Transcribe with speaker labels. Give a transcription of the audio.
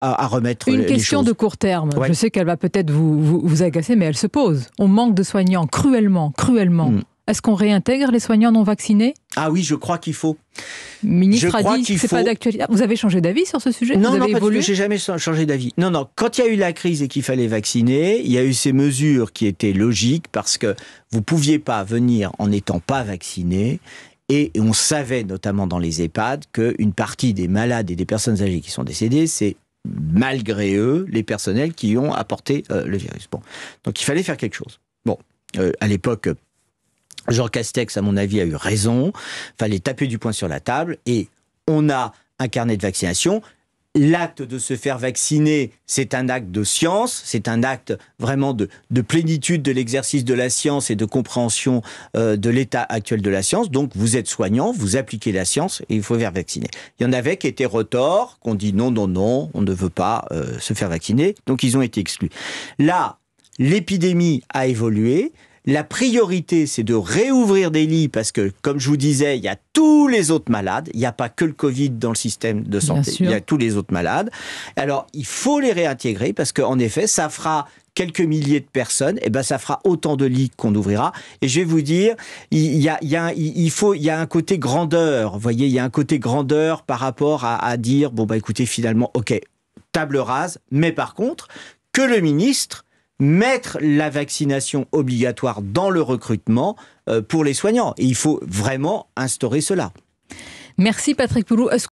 Speaker 1: à remettre
Speaker 2: Une
Speaker 1: les choses.
Speaker 2: question de court terme.
Speaker 1: Ouais.
Speaker 2: Je sais qu'elle va peut-être vous agacer, mais elle se pose. On manque de soignants cruellement. Est-ce qu'on réintègre les soignants non vaccinés ?
Speaker 1: Ah oui, je crois qu'il faut.
Speaker 2: Le ministre a dit que c'est pas d'actualité. Vous avez changé d'avis sur ce sujet ?
Speaker 1: Non,
Speaker 2: vous avez
Speaker 1: pas du
Speaker 2: évolué ?
Speaker 1: tout, j'ai jamais changé d'avis. Non, quand il y a eu la crise et qu'il fallait vacciner, il y a eu ces mesures qui étaient logiques parce que vous pouviez pas venir en n'étant pas vacciné. Et on savait, notamment dans les EHPAD, qu'une partie des malades et des personnes âgées qui sont décédées, c'est malgré eux, les personnels qui ont apporté le virus. Bon. Donc il fallait faire quelque chose. Bon, à l'époque, Jean Castex, à mon avis, a eu raison. Fallait taper du poing sur la table et on a un carnet de vaccination. L'acte de se faire vacciner, c'est un acte de science, c'est un acte vraiment de plénitude de l'exercice de la science et de compréhension de l'état actuel de la science. Donc vous êtes soignant, vous appliquez la science et il faut faire vacciner. Il y en avait qui étaient retors, qu'on dit non, on ne veut pas se faire vacciner, donc ils ont été exclus. Là, l'épidémie a évolué. La priorité, c'est de réouvrir des lits parce que, comme je vous disais, il y a tous les autres malades. Il n'y a pas que le Covid dans le système de santé. Il y a tous les autres malades. Alors, il faut les réintégrer parce qu'en effet, ça fera quelques milliers de personnes. Et ben, ça fera autant de lits qu'on ouvrira. Et je vais vous dire, il y a un côté grandeur. Vous voyez, il y a un côté grandeur par rapport à dire, bon, bah, écoutez, finalement, ok, table rase. Mais par contre, que le ministre mettre la vaccination obligatoire dans le recrutement pour les soignants. Et il faut vraiment instaurer cela.
Speaker 2: Merci Patrick Poulou.